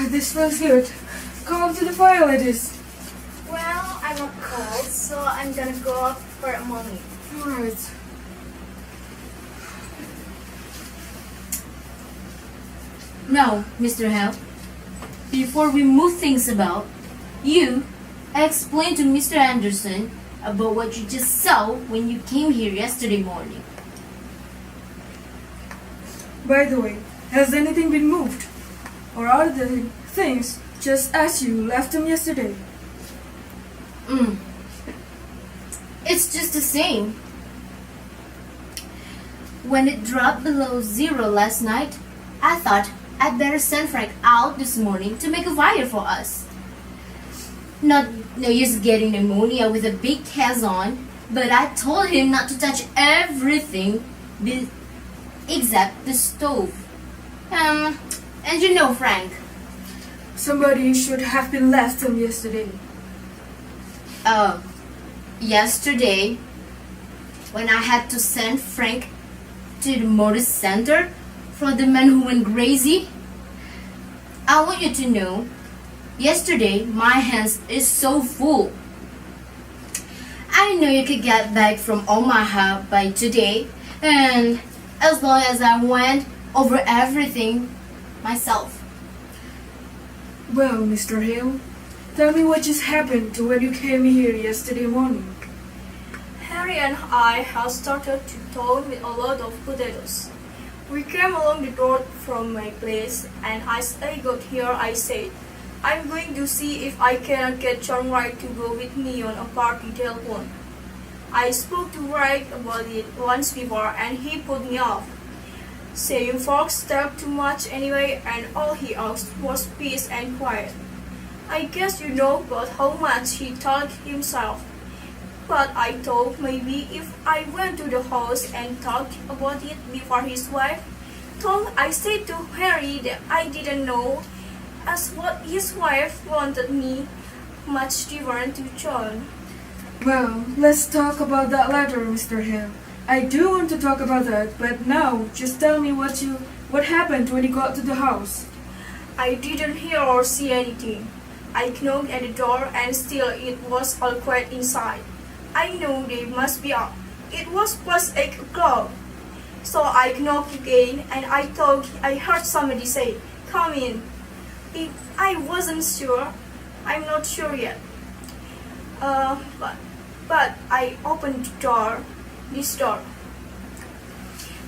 This smells good. Come up to the fire, ladies. Well, I'm not cold, so I'm gonna go out for a moment. Alright. Now, Mr. Hell, before we move things about, you explain to Mr. Anderson about what you just saw when you came here yesterday morning. By the way, has anything been moved? Or are the things just as you left them yesterday? It's just the same. When it dropped below zero last night, I thought I'd better send Frank out this morning to make a fire for us. No use getting pneumonia with a big cast on, but I told him not to touch everything except the stove. And you know, Frank. Somebody should have been left them yesterday. Yesterday, when I had to send Frank to the motor center for the man who went crazy, I want you to know, yesterday my hands is so full. I know you could get back from Omaha by today, and as long as I went over everything myself. Well, Mr. Hill, tell me what just happened to when you came here yesterday morning. Harry and I have started to town with a lot of potatoes. We came along the road from my place, and as I got here, I said, I'm going to see if I can get John Wright to go with me on a party telephone. I spoke to Wright about it once before, and he put me off, saying folks talk too much anyway, and all he asked was peace and quiet. I guess you know about how much he talked himself. But I thought maybe if I went to the house and talked about it before his wife, Tom, I said to Harry that I didn't know as what his wife wanted me, much different to John. Well, let's talk about that later, Mr. Hill. I do want to talk about that, but now just tell me what happened when you got to the house. I didn't hear or see anything. I knocked at the door and still it was all quiet inside. I knew they must be up. It was past 8 o'clock. So I knocked again and I thought I heard somebody say, come in. I wasn't sure. I'm not sure yet. But I opened this door.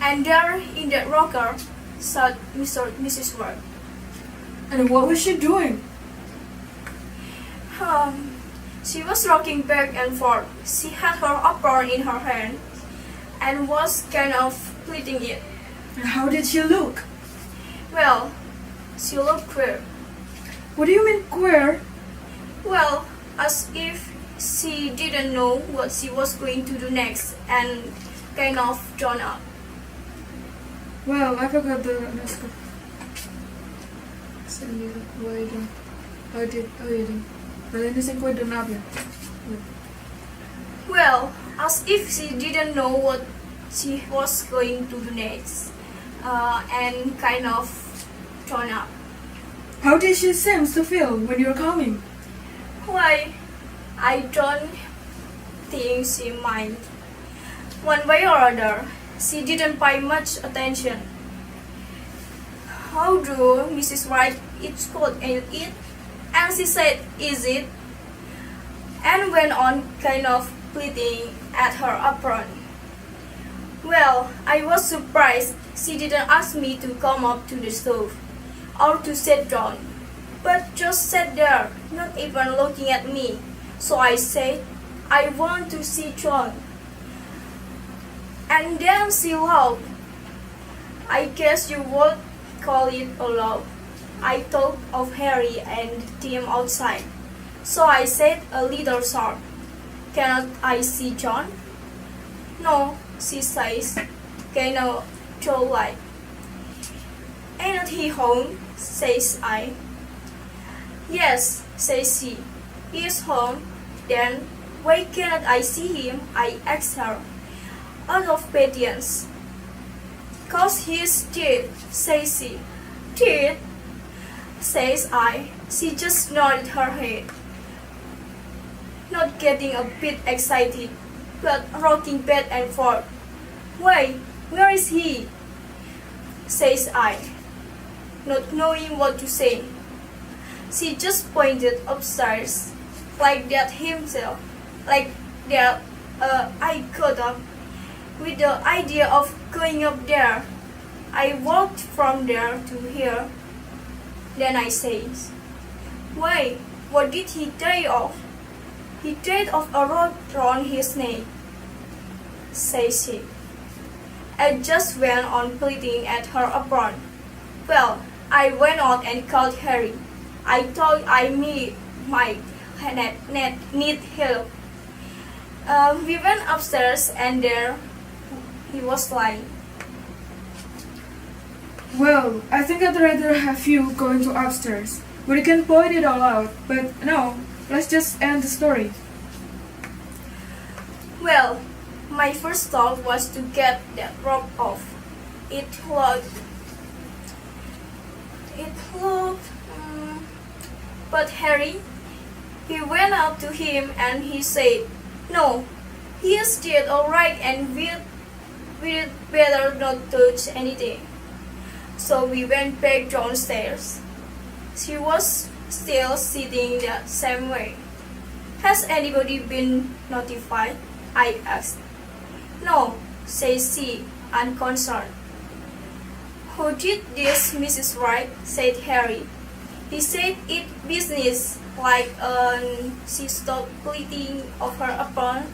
And there in that rocker sat Mrs. Ward. And what was she doing? She was rocking back and forth. She had her apron in her hand and was kind of pleating it. And how did she look? Well, she looked queer. What do you mean queer? Well, as if she didn't know what she was going to do next and kind of drawn up. Well, I forgot the next. Well, as if she didn't know what she was going to do next and kind of drawn up. How did she seem to feel when you were coming? Why, I don't think she mind. One way or other, she didn't pay much attention. How do Mrs. Wright eat food and eat? And she said, is it? And went on kind of pleading at her apron. Well, I was surprised she didn't ask me to come up to the stove or to sit down, but just sat there, not even looking at me. So I said, I want to see John. And then she laughed. I guess you would call it a laugh. I thought of Harry and Tim outside. So I said a little sharp, cannot I see John? No, she says, cannot Joe like. Ain't he home? Says I. Yes, says she. He is home. Then why cannot I see him? I asked her, out of patience. 'Cause he is dead, says she. Dead? Says I. She just nodded her head, not getting a bit excited, but rocking back and forth. Why, where is he? Says I, not knowing what to say. She just pointed upstairs, like that himself, like that. I got up with the idea of going up there. I walked from there to here. Then I says, why, what did he die of? He died of a rope round his neck, says she. I just went on pleading at her apron. Well, I went out and called Harry. I thought I might need help. We went upstairs and there he was lying. Well, I think I'd rather have you go into upstairs. We can point it all out, but no, let's just end the story. Well, my first thought was to get that rope off. It looked, but Harry, he went up to him and he said, no, he is dead alright and we'd better not touch anything. So we went back downstairs. She was still sitting the same way. Has anybody been notified? I asked. No, says she, unconcerned. Who did this, Mrs. Wright? Said Harry. He said it business like she stopped pleading of her apron.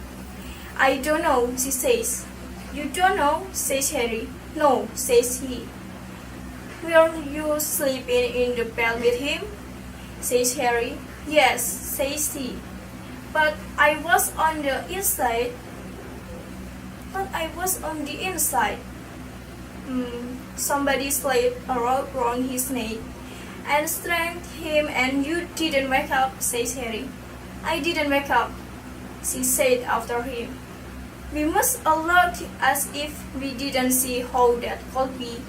I don't know, she says. You don't know, says Harry. No, says he. Were you sleeping in the bed with him? Says Harry. Yes, says he. But I was on the inside. Somebody slipped a rope round his neck and strangled him and you didn't wake up, says Harry. I didn't wake up, she said after him. We must alert as if we didn't see how that could be,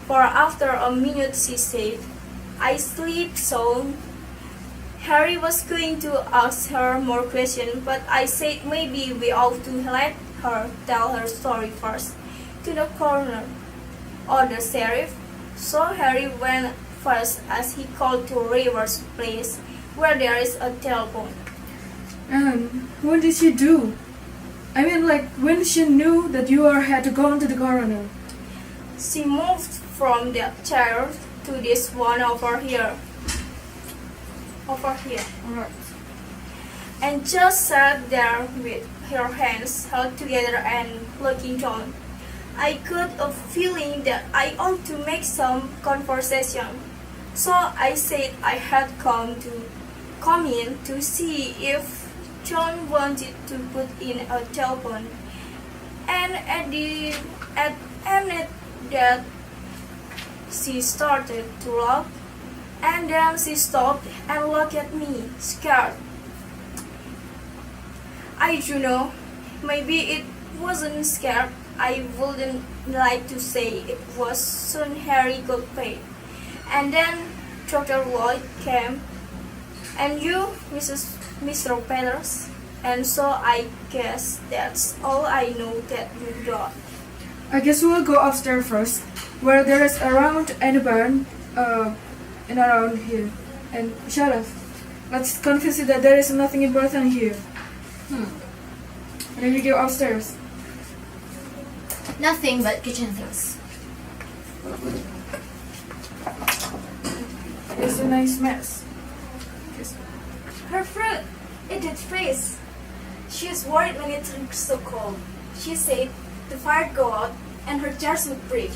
for after a minute she said, I sleep sound. Harry was going to ask her more questions, but I said maybe we ought to let her tell her story first to the coroner or the sheriff. So Harry went first as he called to River's place where there is a telephone. And what did she do? I mean, like, when she knew that you had to go to the coroner. She moved from that chair to this one over here. Alright. And just sat there with her hands held together and looking down. I got a feeling that I ought to make some conversation. So I said I had come in to see if John wanted to put in a telephone. And at that she started to laugh. And then she stopped and looked at me, scared. I don't know, maybe it wasn't scared. I wouldn't like to say it was. Soon Harry got paid. And then Dr. Lloyd came, and you, Mr. Peters, and so I guess that's all I know that you got. I guess we'll go upstairs first, where there is around any barn, and around here. And shut up. Let's confess it that there is nothing important here. And then we go upstairs. Nothing but kitchen things. It's a nice mess. Her fruit, it did freeze. She is worried when it turns so cold. She said the fire go out and her jars would break.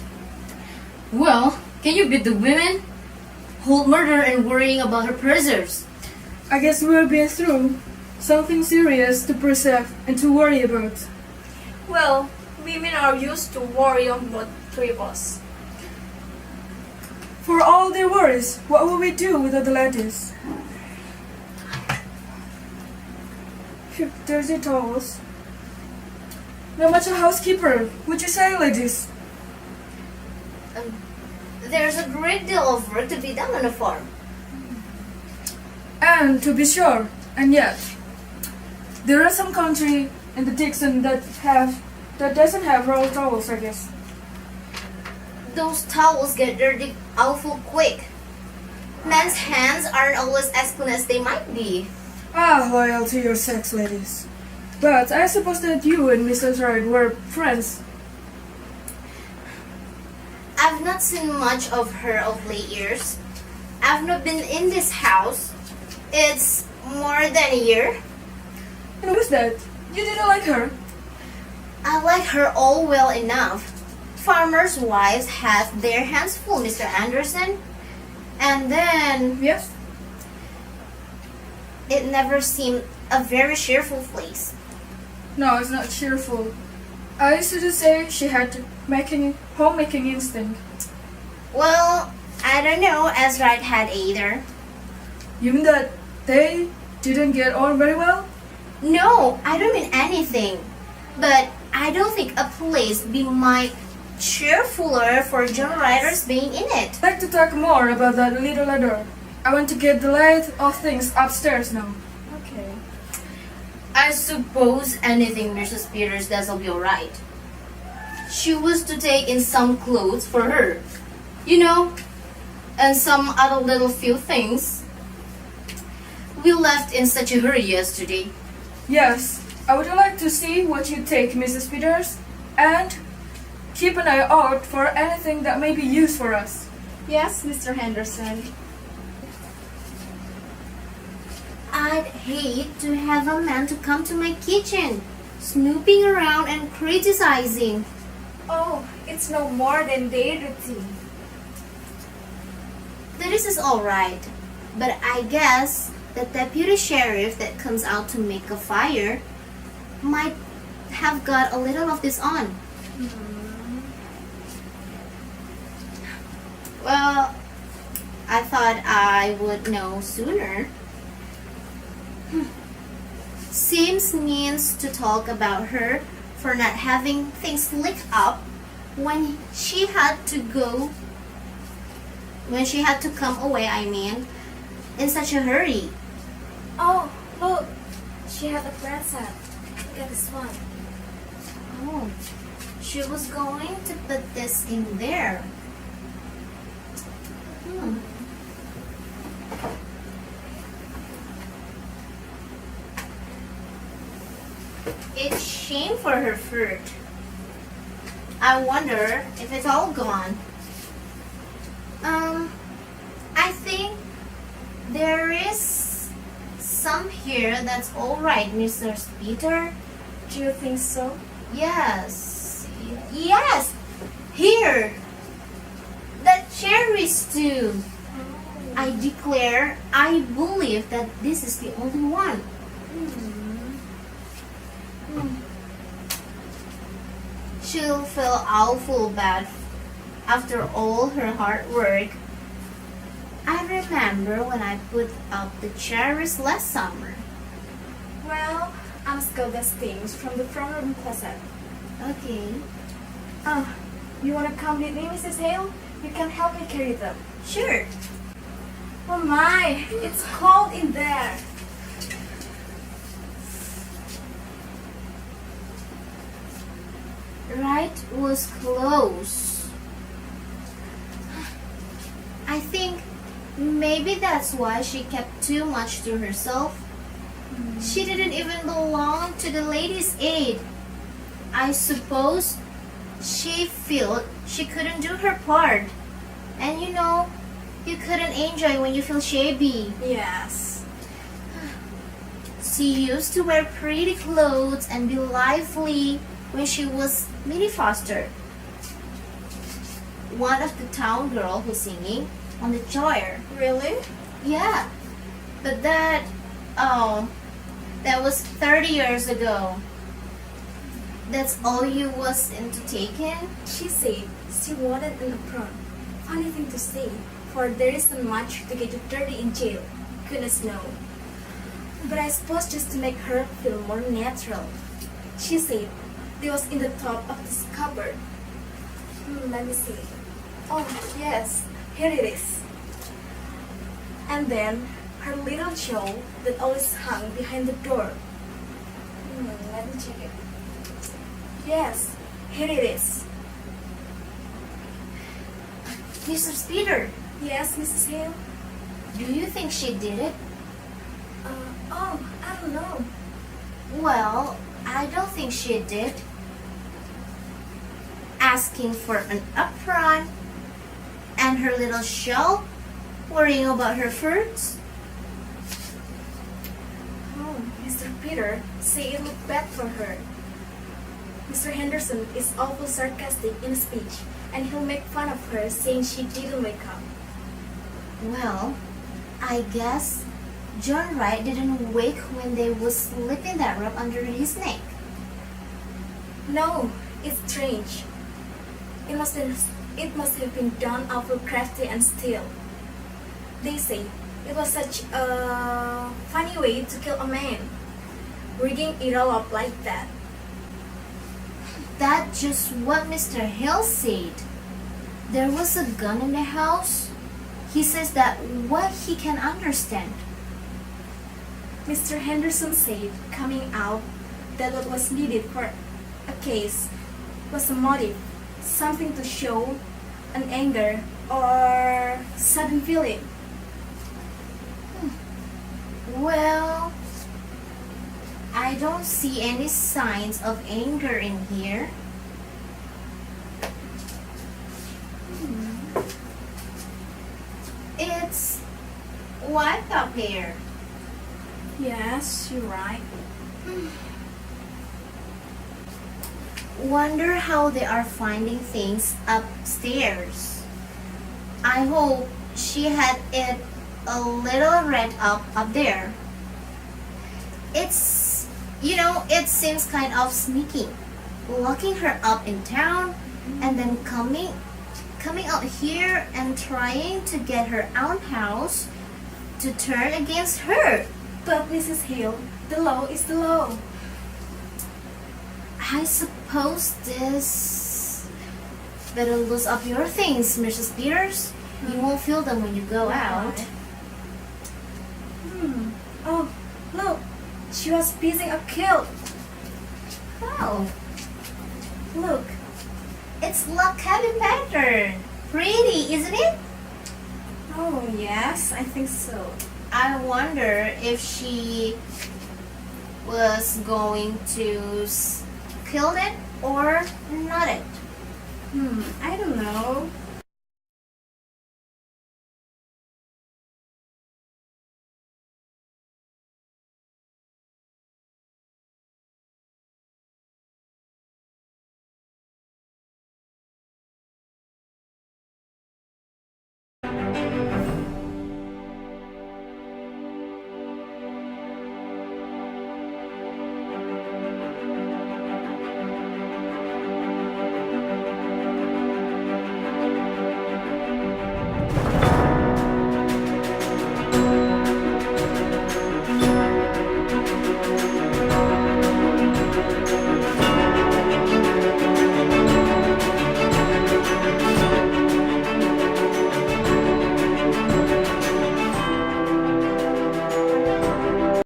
Well, can you beat the women? Whole murder and worrying about her preserves. I guess we'll be through something serious to preserve and to worry about. Well, women are used to worry about trifles. For all their worries, what will we do without the ladies? Phew, dirty towels. Not much a housekeeper, would you say, ladies? There's a great deal of work to be done on a farm. And to be sure, and yet, there are some country in the Dixon that doesn't have roll towels, I guess. Those towels get dirty awful quick. Men's hands aren't always as clean as they might be. Ah, loyal to your sex, ladies. But I suppose that you and Mrs. Wright were friends. I've not seen much of her of late years. I've not been in this house. It's more than a year. And who's that? You didn't like her? I like her all well enough. Farmers' wives have their hands full, Mr. Anderson. And then Yes? it never seemed a very cheerful place. No, it's not cheerful. I used to say she had homemaking instinct. Well, I don't know as Wright had either. You mean that they didn't get on very well? No, I don't mean anything. But I don't think a place be much cheerfuler for John Riders being in it. I'd like to talk more about that little ladder. I want to get the lay of things upstairs now. Okay. I suppose anything Mrs. Peters does will be alright. She was to take in some clothes for her, you know, and some other little few things. We left in such a hurry yesterday. Yes, I would like to see what you take, Mrs. Peters, and keep an eye out for anything that may be used for us. Yes, Mr. Henderson. I'd hate to have a man to come to my kitchen, snooping around and criticizing. Oh, it's no more than day routine. This is alright, but I guess the deputy sheriff that comes out to make a fire might have got a little of this on. Well, I thought I would know sooner. Seems means to talk about her for not having things licked up when she had to come away, in such a hurry. Oh, look. She had a present. Look at this one. Oh, she was going to put this in there. It's shame for her fruit. I wonder if it's all gone. I think there is some here that's all right, Mr. Peter. Do you think so? Yes. Yes! Here! The cherries too! I declare, I believe that this is the only one. She'll feel awful bad after all her hard work. I remember when I put up the cherries last summer. Well, I must go get things from the front room closet. Okay. You want to come with me, Mrs. Hale? You can help me carry them. Sure. Oh my, it's cold in there. Right was close. I think maybe that's why she kept too much to herself. She didn't even belong to the ladies' aid. I suppose she felt she couldn't do her part. And you know, you couldn't enjoy when you feel shabby. Yes. She used to wear pretty clothes and be lively when she was Minnie Foster, one of the town girl who's singing on the choir. Really? Yeah, but that was 30 years ago. That's all you was into taking? She said she wanted an apron. Funny thing to say, for there isn't much to get you dirty in jail. Goodness no. But I suppose just to make her feel more natural. She said it was in the top of this cupboard. Let me see. Oh, yes, here it is. And then her little shawl that always hung behind the door. Let me check it. Yes, here it is. Mrs. Peter, Yes, Mrs. Hale. do you think she did it? I don't know. Well, I don't think she did. Asking for an apron and her little shawl, worrying about her furs. Oh, Mr. Peter say it looked bad for her. Mr. Henderson is awful sarcastic in speech, and he'll make fun of her saying she didn't wake up. Well, I guess John Wright didn't wake when they was slipping that rope under his neck. No, it's strange. It must have been done awful crafty and still. They say it was such a funny way to kill a man, rigging it all up like that. That's just what Mr. Hill said. There was a gun in the house. He says that what he can understand. Mr. Henderson said, coming out, that what was needed for a case was a motive, something to show an anger or sudden feeling. Well, I don't see any signs of anger in here. It's wiped up here. Yes, you're right. Wonder how they are finding things upstairs. I hope she had it a little read up there. It's, it seems kind of sneaky, locking her up in town and then coming out here and trying to get her own house to turn against her. But Mrs. Hale, the law is the law. I suppose this better loose up your things, Mrs. Peters. You won't feel them when you go out. Oh, look, she was piecing a kilt. Oh, Look, it's log cabin pattern. Pretty, isn't it? oh yes, I think so. I wonder if she was going to kill it or not it. I don't know.